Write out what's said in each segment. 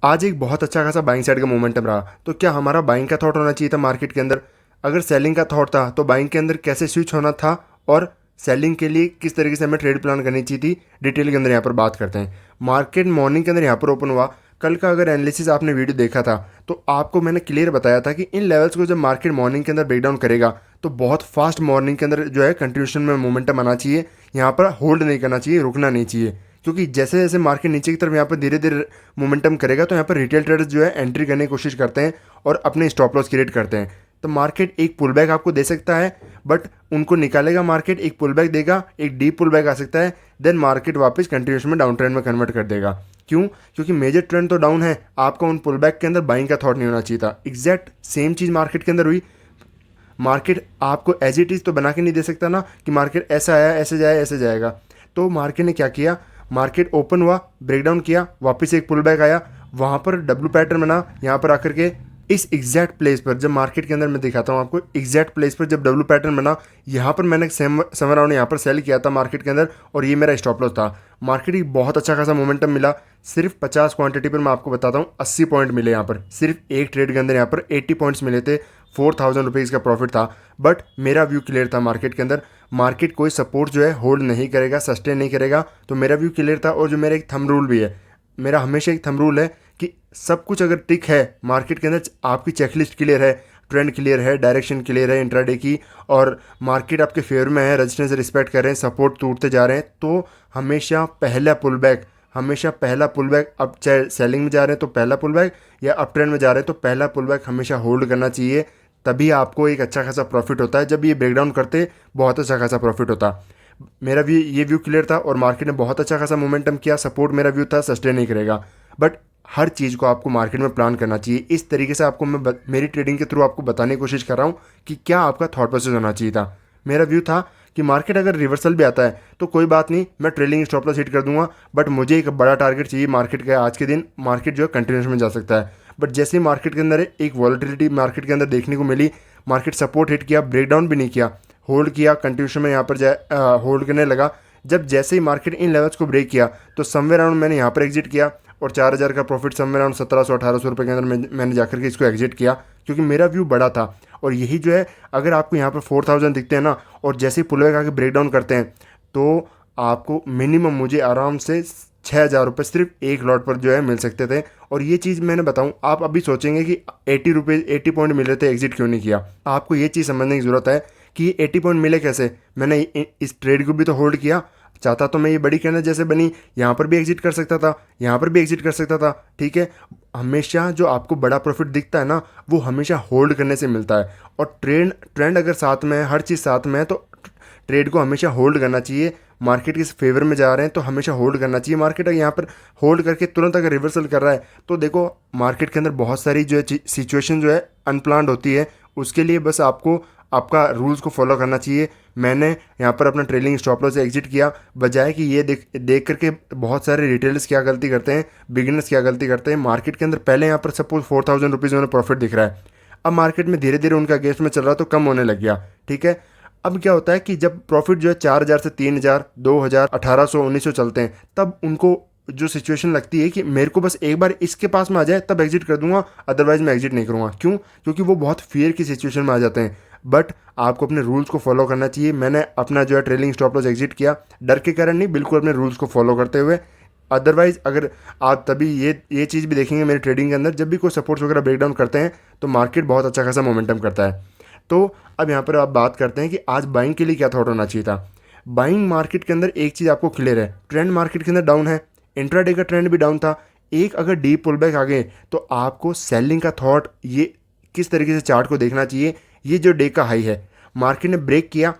आज एक बहुत अच्छा खासा बाइंग साइड का मोमेंटम रहा, तो क्या हमारा बाइंग का थॉट होना चाहिए था मार्केट के अंदर? अगर सेलिंग का थॉट था तो बाइंग के अंदर कैसे स्विच होना था, और सेलिंग के लिए किस तरीके से हमें ट्रेड प्लान करनी चाहिए थी, डिटेल के अंदर यहाँ पर बात करते हैं। मार्केट मॉर्निंग के अंदर यहाँ पर ओपन हुआ। कल का अगर एनालिसिस आपने वीडियो देखा था तो आपको मैंने क्लियर बताया था कि इन लेवल्स को जब मार्केट मॉर्निंग के अंदर ब्रेकडाउन करेगा तो बहुत फास्ट मॉर्निंग के अंदर जो है कंटिन्यूशन में मोमेंटम आना चाहिए। यहाँ पर होल्ड नहीं करना चाहिए, रुकना नहीं चाहिए, क्योंकि जैसे जैसे मार्केट नीचे की तरफ यहाँ पर धीरे धीरे मोमेंटम करेगा तो यहाँ पर रिटेल ट्रेडर्स जो है एंट्री करने की कोशिश करते हैं और अपने स्टॉप लॉस क्रिएट करते हैं। तो मार्केट एक पुल बैक आपको दे सकता है, बट उनको निकालेगा, मार्केट एक पुल बैक देगा, एक डीप पुल बैक आ सकता है, देन मार्केट वापस कंटिन्यूशन में डाउन ट्रेंड में कन्वर्ट कर देगा। क्यों? क्योंकि मेजर ट्रेंड तो डाउन है, आपका उन पुल बैक के अंदर बाइंग का थॉट नहीं होना चाहिए था। एग्जैक्ट सेम चीज़ मार्केट के अंदर हुई। मार्केट आपको एज इट इज़ तो बना के नहीं दे सकता ना कि मार्केट ऐसा आया ऐसे जाए ऐसे जाएगा। तो मार्केट ने क्या किया, मार्केट ओपन हुआ, ब्रेकडाउन किया, वापस एक पुल बैक आया, वहाँ पर डब्ल्यू पैटर्न बना, यहाँ पर आकर के इस एग्जैक्ट प्लेस पर, जब मार्केट के अंदर मैं दिखाता हूँ आपको, एग्जैक्ट प्लेस पर जब डब्ल्यू पैटर्न बना, यहाँ पर मैंने समर राउंड यहाँ पर सेल किया था मार्केट के अंदर, और ये मेरा स्टॉप लॉस था। मार्केट की बहुत अच्छा खासा मोमेंटम मिला। सिर्फ 50 क्वांटिटी पर मैं आपको बताता हूँ 80 पॉइंट मिले यहाँ पर, सिर्फ एक ट्रेड के अंदर यहाँ पर 80 पॉइंट्स मिले थे, 4000 रुपीज़ का प्रॉफिट था। बट मेरा व्यू क्लियर था मार्केट के अंदर, मार्केट कोई सपोर्ट जो है होल्ड नहीं करेगा, सस्टेन नहीं करेगा, तो मेरा व्यू क्लियर था। और जो मेरा एक थंब रूल भी है, मेरा हमेशा एक थंब रूल है कि सब कुछ अगर टिक है मार्केट के अंदर, आपकी चेकलिस्ट क्लियर है, ट्रेंड क्लियर है, डायरेक्शन क्लियर है इंट्राडे की, और मार्केट आपके फेवर में है, रेजिस्टेंस रिस्पेक्ट कर रहे हैं, सपोर्ट टूटते जा रहे हैं, तो हमेशा पहला पुल बैक, हमेशा पहला पुल बैक, अब चाहे सेलिंग में जा रहे हैं तो पहला पुल बैक, या अप ट्रेंड में जा रहे हैं तो पहला पुल बैक हमेशा होल्ड करना चाहिए। तभी आपको एक अच्छा खासा प्रॉफिट होता है। जब ये ब्रेकडाउन करते बहुत अच्छा खासा प्रॉफिट होता। मेरा भी ये व्यू क्लियर था और मार्केट ने बहुत अच्छा खासा मोमेंटम किया। सपोर्ट मेरा व्यू था सस्टेन नहीं करेगा, बट हर चीज़ को आपको मार्केट में प्लान करना चाहिए। इस तरीके से आपको मैं मेरी ट्रेडिंग के थ्रू आपको बताने की कोशिश कर रहा हूँ कि क्या आपका थॉट प्रोसेस होना चाहिए था। मेरा व्यू था कि मार्केट अगर रिवर्सल भी आता है तो कोई बात नहीं, मैं ट्रेलिंग स्टॉप लॉस हिट कर दूंगा, बट मुझे एक बड़ा टारगेट चाहिए मार्केट का। आज के दिन मार्केट जो है कंटिन्यूशन में जा सकता है, बट जैसे ही मार्केट के अंदर एक वॉलेटिलिटी मार्केट के अंदर देखने को मिली, मार्केट सपोर्ट हिट किया, ब्रेकडाउन भी नहीं किया, होल्ड किया, कंटिन्यूशन में यहाँ पर जाए होल्ड करने लगा। जब जैसे ही मार्केट इन लेवल्स को ब्रेक किया तो समवेयर अराउंड मैंने यहाँ पर एग्जिट किया, और 4000 का प्रॉफिट समवेयर अराउंड 1700-1800 रुपये के अंदर मैंने जाकर के इसको एग्जिट किया, क्योंकि मेरा व्यू बड़ा था। और यही जो है, अगर आपको यहाँ पर 4000 दिखते हैं ना, और जैसे ही पुलबैक आके ब्रेक डाउन करते हैं, तो आपको मिनिमम मुझे आराम से 6000 रुपये सिर्फ एक लॉट पर जो है मिल सकते थे। और ये चीज़ मैंने बताऊँ, आप अभी सोचेंगे कि 80 रुपये 80 पॉइंट मिल रहे थे, एग्जिट क्यों नहीं किया। आपको ये चीज़ समझने की ज़रूरत है कि 80 पॉइंट मिले कैसे। मैंने इस ट्रेड को भी तो होल्ड किया, चाहता तो मैं ये बड़ी कैंडल जैसे बनी यहाँ पर भी एग्जिट कर सकता था, यहाँ पर भी एग्जिट कर सकता था, ठीक है। हमेशा जो आपको बड़ा प्रॉफिट दिखता है ना, वो हमेशा होल्ड करने से मिलता है। और ट्रेंड ट्रेंड अगर साथ में है, हर चीज़ साथ में है, तो ट्रेड को हमेशा होल्ड करना चाहिए। मार्केट के फेवर में जा रहे हैं तो हमेशा होल्ड करना चाहिए। मार्केट अगर यहाँ पर होल्ड करके तुरंत अगर रिवर्सल कर रहा है तो देखो, मार्केट के अंदर बहुत सारी जो है सिचुएशन जो है अनप्लान्ड होती है, उसके लिए बस आपको आपका रूल्स को फॉलो करना चाहिए। मैंने यहाँ पर अपना ट्रेलिंग स्टॉप लॉस से एग्जिट किया, बजाय कि ये देख करके बहुत सारे रिटेलर्स क्या गलती करते हैं, बिगिनर्स क्या गलती करते हैं। मार्केट के अंदर पहले यहाँ पर सपोज 4000 रुपीज़ उन्हें प्रॉफिट दिख रहा है, अब मार्केट में धीरे धीरे उनका अगेंस्ट में चल रहा तो कम होने लग गया, ठीक है। अब क्या होता है कि जब प्रॉफिट जो है 4000 से 3000, 2000, 1800, 1900 चलते हैं, तब उनको जो सिचुएशन लगती है कि मेरे को बस एक बार इसके पास में आ जाए तब एग्जिट कर दूंगा, अदरवाइज मैं एग्जिट नहीं करूँगा। क्यों? क्योंकि वो बहुत फियर की सिचुएशन में आ जाते हैं। बट आपको अपने रूल्स को फॉलो करना चाहिए। मैंने अपना जो है ट्रेलिंग स्टॉप लॉस एग्जिट किया, डर के कारण नहीं, बिल्कुल अपने रूल्स को फॉलो करते हुए। अदरवाइज अगर आप तभी ये चीज़ भी देखेंगे मेरे ट्रेडिंग के अंदर, जब भी कोई सपोर्ट्स वगैरह ब्रेकडाउन करते हैं तो मार्केट बहुत अच्छा खासा मोमेंटम करता है। तो अब यहाँ पर आप बात करते हैं कि आज बाइंग के लिए क्या थॉट होना चाहिए था। बाइंग मार्केट के अंदर एक चीज़ आपको क्लियर है, ट्रेंड मार्केट के अंदर डाउन है, इंट्राडे का ट्रेंड भी डाउन था। एक अगर डीप पुल बैक आ गए तो आपको सेलिंग का थॉट, ये किस तरीके से चार्ट को देखना चाहिए। ये जो डे का हाई है, मार्केट ने ब्रेक किया।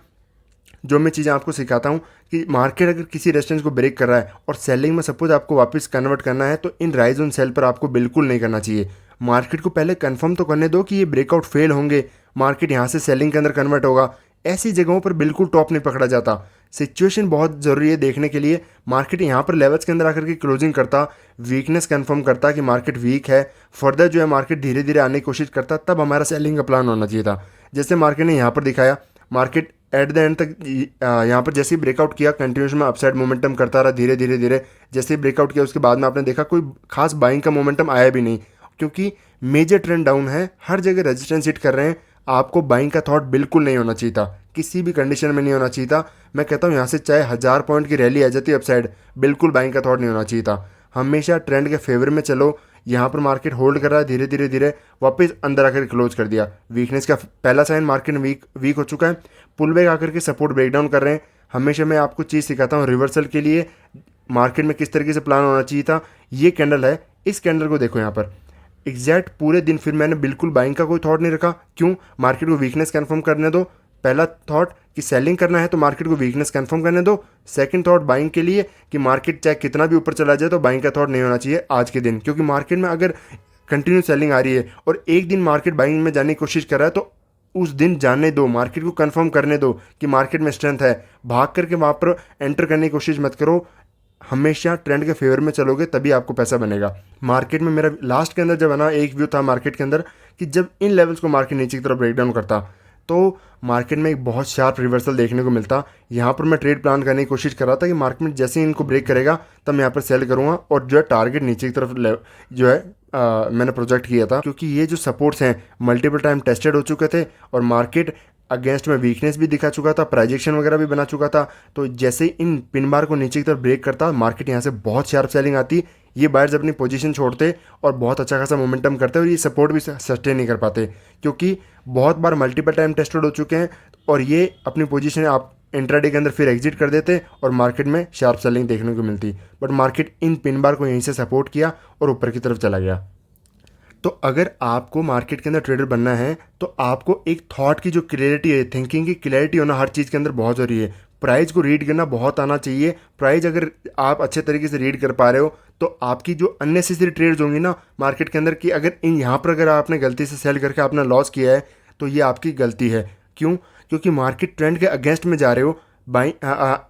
जो मैं चीज़ें आपको सिखाता हूँ कि मार्केट अगर किसी रेजिस्टेंस को ब्रेक कर रहा है और सेलिंग में सपोज आपको वापस कन्वर्ट करना है, तो इन राइज ऑन सेल पर आपको बिल्कुल नहीं करना चाहिए। मार्केट को पहले कंफर्म तो करने दो कि ये ब्रेकआउट फेल होंगे, मार्केट यहाँ से सेलिंग के अंदर कन्वर्ट होगा। ऐसी जगहों पर बिल्कुल टॉप नहीं पकड़ा जाता। सिचुएशन बहुत ज़रूरी है देखने के लिए। मार्केट यहाँ पर लेवल्स के अंदर आकर के क्लोजिंग करता, वीकनेस कंफर्म करता कि मार्केट वीक है, फर्दर जो है मार्केट धीरे धीरे आने की कोशिश करता, तब हमारा सेलिंग का प्लान होना चाहिए था। जैसे मार्केट ने यहाँ पर दिखाया, मार्केट एट द एंड तक यहाँ पर जैसे ही ब्रेकआउट किया कंटिन्यूस में अपसाइड मोमेंटम करता रहा धीरे धीरे धीरे। जैसे ही ब्रेकआउट किया उसके बाद में आपने देखा कोई खास बाइंग का मोमेंटम आया भी नहीं, क्योंकि मेजर ट्रेंड डाउन है, हर जगह रेजिस्टेंस हिट कर रहे हैं। आपको बाइंग का थॉट बिल्कुल नहीं होना चाहिए था, किसी भी कंडीशन में नहीं होना चाहिए था। मैं कहता हूँ यहाँ से चाहे 1000 पॉइंट की रैली आ जाती है अपसाइड, बिल्कुल बाइंग का थॉट नहीं होना चाहिए था। हमेशा ट्रेंड के फेवर में चलो। यहाँ पर मार्केट होल्ड कर रहा है, धीरे धीरे धीरे वापस अंदर आकर क्लोज कर दिया। वीकनेस का पहला साइन मार्केट वीक हो चुका है, पुल बैक आकर के सपोर्ट ब्रेकडाउन कर रहे हैं। हमेशा मैं आपको चीज़ सिखाता हूँ रिवर्सल के लिए मार्केट में किस तरीके से प्लान होना चाहिए था। ये कैंडल है, इस कैंडल को देखो यहाँ पर एग्जैक्ट पूरे दिन फिर मैंने बिल्कुल बाइंग का कोई थॉट नहीं रखा। क्यों? मार्केट को वीकनेस कंफर्म करने दो। पहला थॉट कि सेलिंग करना है तो मार्केट को वीकनेस कंफर्म करने दो। सेकंड थॉट बाइंग के लिए कि मार्केट चाहे कितना भी ऊपर चला जाए तो बाइंग का थॉट नहीं होना चाहिए आज के दिन, क्योंकि मार्केट में अगर कंटिन्यू सेलिंग आ रही है और एक दिन मार्केट बाइंग में जाने की कोशिश कर रहा है तो उस दिन जाने दो, मार्केट को कंफर्म करने दो कि मार्केट में स्ट्रेंथ है। भाग करके वहाँ पर एंटर करने की कोशिश मत करो। हमेशा ट्रेंड के फेवर में चलोगे तभी आपको पैसा बनेगा। मार्केट में मेरा लास्ट के अंदर जब है ना एक व्यू था मार्केट के अंदर कि जब इन लेवल्स को मार्केट नीचे की तरफ ब्रेकडाउन करता तो मार्केट में एक बहुत शार्प रिवर्सल देखने को मिलता। यहाँ पर मैं ट्रेड प्लान करने की कोशिश कर रहा था कि मार्केट में जैसे ही इनको ब्रेक करेगा तब मैं यहाँ पर सेल करूँगा और जो है टारगेट नीचे की तरफ जो है मैंने प्रोजेक्ट किया था, क्योंकि ये जो सपोर्ट्स हैं मल्टीपल टाइम टेस्टेड हो चुके थे और मार्केट अगेंस्ट में वीकनेस भी दिखा चुका था, प्राइजेक्शन वगैरह भी बना चुका था। तो जैसे ही इन पिन बार को नीचे की तरफ ब्रेक करता मार्केट यहाँ से बहुत शार्प सेलिंग आती, ये बायर्स अपनी पोजीशन छोड़ते और बहुत अच्छा खासा मोमेंटम करते और ये सपोर्ट भी सस्टेन नहीं कर पाते, क्योंकि बहुत बार मल्टीपल टाइम टेस्टेड हो चुके हैं और ये अपनी पोजीशन आप इंट्राडे के अंदर फिर एग्जिट कर देते और मार्केट में शार्प सेलिंग देखने को मिलती। But market in pin bar को यहीं से सपोर्ट किया और ऊपर की तरफ चला गया। तो अगर आपको मार्केट के अंदर ट्रेडर बनना है तो आपको एक थॉट की जो क्लैरिटी है, थिंकिंग की क्लैरिटी होना हर चीज़ के अंदर बहुत ज़रूरी है। प्राइस को रीड करना बहुत आना चाहिए। प्राइस अगर आप अच्छे तरीके से रीड कर पा रहे हो तो आपकी जो अननेसेसरी ट्रेड्स होंगी ना मार्केट के अंदर की, अगर इन यहाँ पर अगर आपने गलती से सेल करके आपने लॉस किया है तो ये आपकी गलती है। क्यों? क्योंकि मार्केट ट्रेंड के अगेंस्ट में जा रहे हो बाई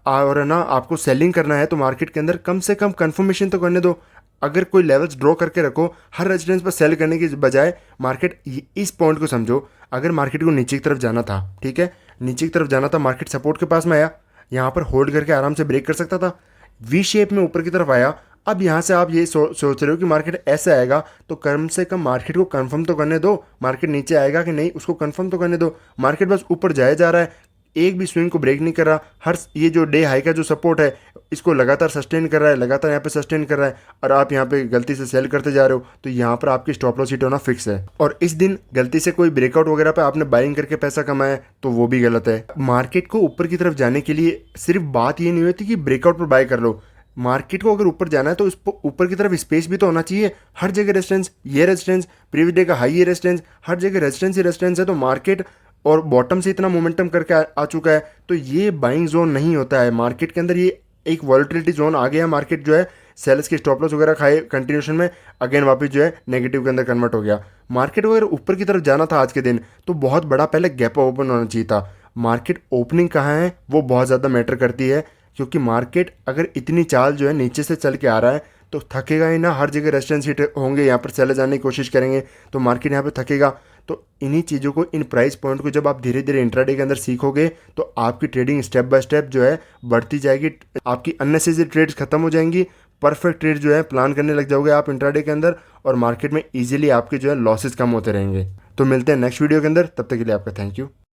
और ना आपको सेलिंग करना है तो मार्केट के अंदर कम से कम कंफर्मेशन तो करने दो। अगर कोई लेवल्स ड्रॉ करके रखो, हर रेजिडेंस पर सेल करने की बजाय मार्केट इस पॉइंट को समझो। अगर मार्केट को नीचे की तरफ जाना था, ठीक है, नीचे की तरफ जाना था, मार्केट सपोर्ट के पास में आया, यहाँ पर होल्ड करके आराम से ब्रेक कर सकता था, वी शेप में ऊपर की तरफ आया। अब यहाँ से आप ये सोच रहे हो कि मार्केट ऐसे आएगा तो कम से कम मार्केट को कंफर्म तो करने दो। मार्केट नीचे आएगा कि नहीं उसको कंफर्म तो करने दो। मार्केट बस ऊपर जाया जा रहा है, एक भी स्विंग को ब्रेक नहीं कर रहा। हर ये जो डे हाई का जो सपोर्ट है इसको लगातार सस्टेन कर रहा है, लगातार यहाँ पे सस्टेन कर रहा है और आप यहाँ पे गलती से सेल करते जा रहे हो तो यहाँ पर आपकी स्टॉप लॉस हिट होना फिक्स है। और इस दिन गलती से कोई ब्रेकआउट वगैरह पे आपने बाइंग करके पैसा कमाया तो वो भी गलत है। मार्केट को ऊपर की तरफ जाने के लिए सिर्फ बात ये नहीं होती कि ब्रेकआउट पर बाय कर लो। मार्केट को अगर ऊपर जाना है तो उस ऊपर की तरफ स्पेस भी तो होना चाहिए। हर जगह रेजिस्टेंस, ये रेजिस्टेंस, प्रीवियस डे का हाई ये रेजिस्टेंस, हर जगह रेजिस्टेंस ही रेजिस्टेंस है। तो मार्केट और बॉटम से इतना मोमेंटम करके आ चुका है तो ये बाइंग जोन नहीं होता है मार्केट के अंदर। ये एक वॉलेटिलिटी जोन आ गया। मार्केट जो है सेल्स के स्टॉप लॉस वगैरह खाए कंटिन्यूशन में, अगेन वापस जो है नेगेटिव के अंदर कन्वर्ट हो गया। मार्केट अगर ऊपर की तरफ जाना था आज के दिन तो बहुत बड़ा पहले गैप ओपन होना चाहिए था। मार्केट ओपनिंग कहाँ है वो बहुत ज़्यादा मैटर करती है, क्योंकि मार्केट अगर इतनी चाल जो है नीचे से चल के आ रहा है तो थकेगा ही ना। हर जगह रेजिस्टेंस हिट होंगे, यहाँ पर सेल जाने की कोशिश करेंगे तो मार्केट यहाँ पे थकेगा। तो इन्हीं चीज़ों को, इन प्राइस पॉइंट को जब आप धीरे धीरे इंट्राडे के अंदर सीखोगे तो आपकी ट्रेडिंग स्टेप बाय स्टेप जो है बढ़ती जाएगी। आपकी अननेसेसरी ट्रेड्स खत्म हो जाएंगी, परफेक्ट ट्रेड जो है प्लान करने लग जाओगे आप इंट्राडे के अंदर और मार्केट में ईजिली आपके जो है लॉसेस कम होते रहेंगे। तो मिलते हैं नेक्स्ट वीडियो के अंदर, तब तक के लिए आपका थैंक यू।